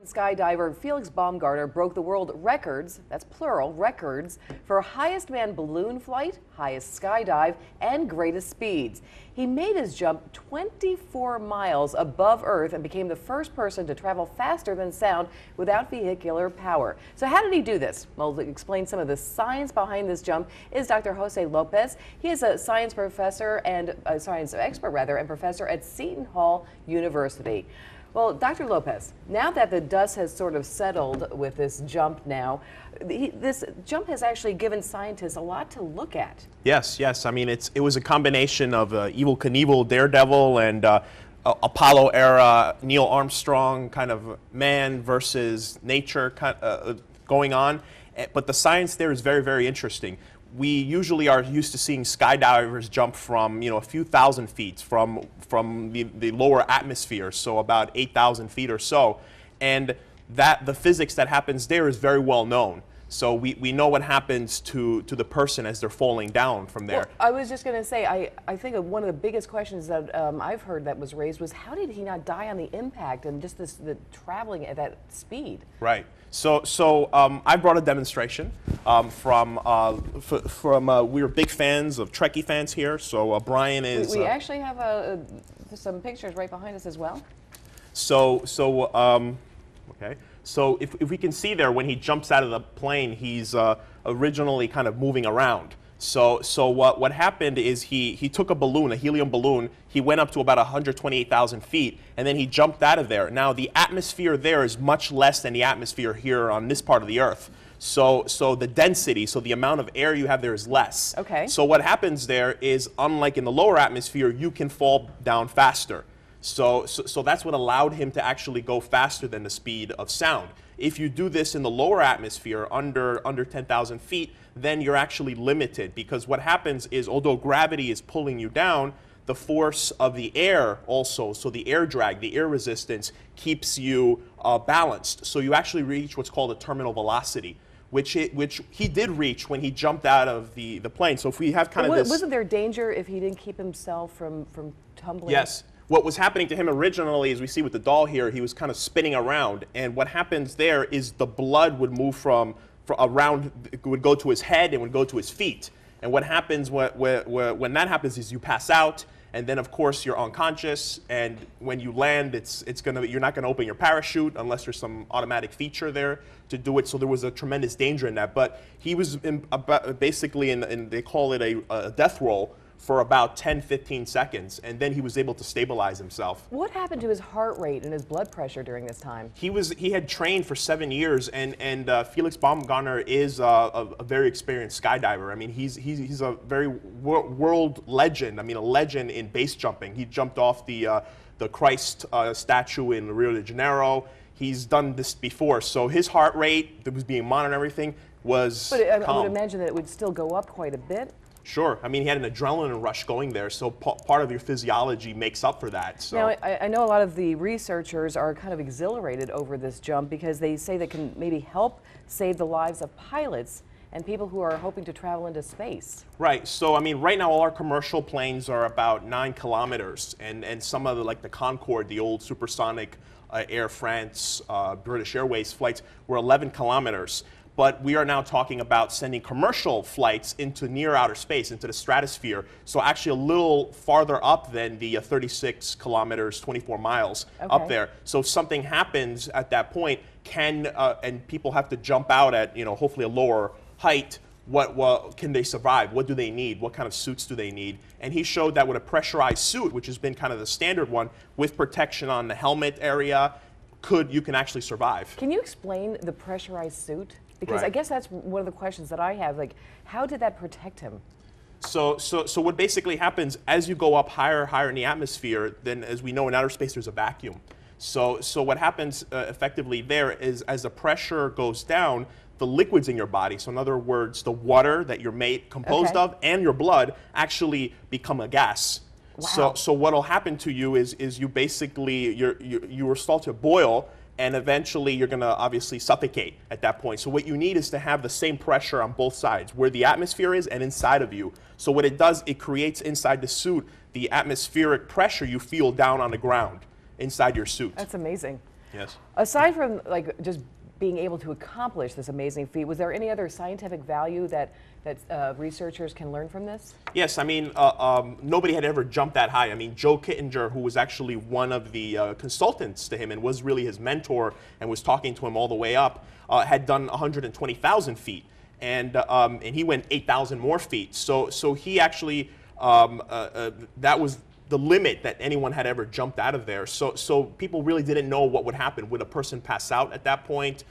Skydiver Felix Baumgartner broke the world records, that's plural, records, for highest manned balloon flight, highest skydive, and greatest speeds. He made his jump 24 miles above Earth and became the first person to travel faster than sound without vehicular power. So how did he do this? Well, to explain some of the science behind this jump is Dr. Jose Lopez. He is a science professor and a science expert, and professor at Seton Hall University. Well, Dr. Lopez, now that the dust has sort of settled with this jump now, this jump has actually given scientists a lot to look at. Yes, yes. I mean, it was a combination of Evel Knievel, Daredevil, and Apollo era, Neil Armstrong kind of man versus nature going on. But the science there is very, very interesting. We usually are used to seeing skydivers jump from, a few thousand feet from the lower atmosphere, so about 8,000 feet or so. And the physics that happens there is very well known. So we know what happens to the person as they're falling down from there. Well, I was just going to say, I think one of the biggest questions that I've heard that was raised was how did he not die on the impact and just the traveling at that speed? Right. So I brought a demonstration we were big fans of Trekkie fans here. So Brian is. We actually have some pictures right behind us as well. Okay. So if we can see there, when he jumps out of the plane, he's originally kind of moving around. So what happened is he took a balloon, a helium balloon. He went up to about 128,000 feet, and then he jumped out of there. Now the atmosphere there is much less than the atmosphere here on this part of the Earth. So the density, so the amount of air you have there is less. Okay. So what happens there is, unlike in the lower atmosphere, you can fall down faster. So that's what allowed him to actually go faster than the speed of sound. If you do this in the lower atmosphere, under 10,000 feet, then you're actually limited, because what happens is, although gravity is pulling you down, the force of the air also, so the air drag, the air resistance, keeps you balanced. So you actually reach what's called a terminal velocity, which he did reach when he jumped out of the plane. So if we have kind of this... Wasn't there danger if he didn't keep himself from tumbling? Yes. What was happening to him originally, as we see with the doll here, he was kind of spinning around. And what happens there is the blood would move from around, it would go to his head and would go to his feet. And what happens when that happens is you pass out, and then of course you're unconscious. And when you land, you're not gonna open your parachute unless there's some automatic feature there to do it. So there was a tremendous danger in that. But he was basically they call it a death roll for about 10-15 seconds, and then he was able to stabilize himself. What happened to his heart rate and his blood pressure during this time? He had trained for 7 years, and Felix Baumgartner is a very experienced skydiver. I mean, he's a very world legend. I mean, a legend in base jumping. He jumped off the Christ statue in Rio de Janeiro. He's done this before, so his heart rate that was being monitored and everything was calm. I would imagine that it would still go up quite a bit. Sure. I mean, he had an adrenaline rush going there, so part of your physiology makes up for that. So. Now, I know a lot of the researchers are kind of exhilarated over this jump because they say that can maybe help save the lives of pilots and people who are hoping to travel into space. Right. So, I mean, right now all our commercial planes are about 9 kilometers, and some of the Concorde, the old supersonic Air France, British Airways flights were 11 kilometers. But we are now talking about sending commercial flights into near outer space, into the stratosphere, so actually a little farther up than the 36 kilometers, 24 miles up there. So if something happens at that point, and people have to jump out at, hopefully a lower height, what can they survive? What do they need? What kind of suits do they need? And he showed that with a pressurized suit, which has been kind of the standard one, with protection on the helmet area, you can actually survive. Can you explain the pressurized suit? Because Right. I guess that's one of the questions that I have. Like, how did that protect him? So what basically happens as you go up higher in the atmosphere, then as we know in outer space there's a vacuum. So what happens effectively there is, as the pressure goes down, the liquids in your body, so in other words, the water that you're composed of and your blood actually become a gas. Wow. So what'll happen to you is you basically you will start to boil, and eventually you're going to obviously suffocate at that point. So what you need is to have the same pressure on both sides, where the atmosphere is and inside of you. So what it does, it creates inside the suit the atmospheric pressure you feel down on the ground inside your suit. That's amazing. Yes. Aside from like just being able to accomplish this amazing feat, was there any other scientific value that researchers can learn from this? Yes, I mean, nobody had ever jumped that high. I mean, Joe Kittinger, who was actually one of the consultants to him and was really his mentor and was talking to him all the way up, had done 120,000 feet. And he went 8,000 more feet. So he actually, that was the limit that anyone had ever jumped out of there. So people really didn't know what would happen. Would a person pass out at that point?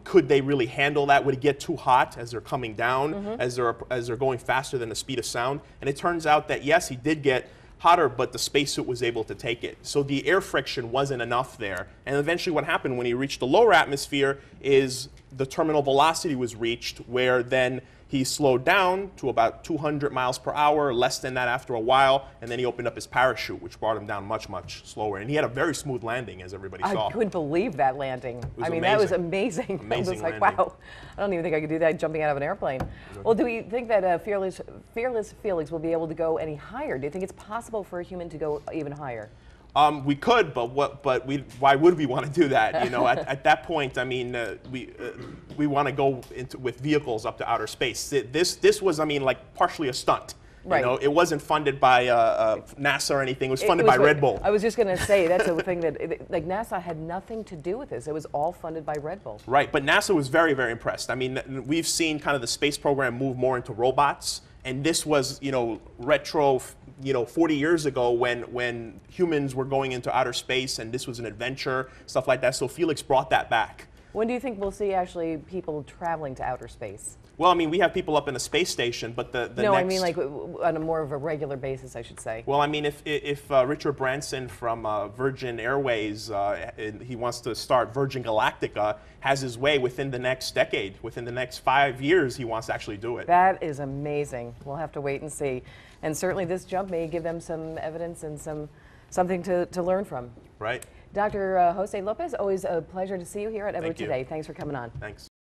Could they really handle that? Would it get too hot as they're coming down, as they're going faster than the speed of sound? And it turns out that yes, he did get hotter, but the spacesuit was able to take it. So the air friction wasn't enough there. And eventually what happened when he reached the lower atmosphere is the terminal velocity was reached, where then he slowed down to about 200 miles per hour, less than that after a while, and then he opened up his parachute, which brought him down much, much slower. And he had a very smooth landing, as everybody saw. I couldn't believe that landing. I mean, amazing. that was amazing. I was like, landing. wow, I don't even think I could do that jumping out of an airplane. Well, do we think that Fearless Felix will be able to go any higher? Do you think it's possible for a human to go even higher? We could, but why would we want to do that? You know, at that point, I mean, we want to go with vehicles up to outer space. This was, I mean, like partially a stunt. Right. You know, it wasn't funded by NASA or anything. It was funded by Red Bull. I was just going to say that's the thing that like NASA had nothing to do with this. It was all funded by Red Bull. Right, but NASA was very, very impressed. I mean, we've seen kind of the space program move more into robots, and this was, you know, retro. 40 years ago when humans were going into outer space and this was an adventure, stuff like that. So Felix brought that back. When do you think we'll see actually people traveling to outer space? Well, I mean, we have people up in the space station, but the no, next... I mean like on a more of a regular basis, I should say. Well, I mean, if Richard Branson from Virgin Airways, he wants to start Virgin Galactica, has his way within the next decade, within the next 5 years, he wants to actually do it. That is amazing. We'll have to wait and see. And certainly this jump may give them some evidence and something to learn from. Right. Dr. Jose Lopez, always a pleasure to see you here at Ebru today. Thanks for coming on. Thanks.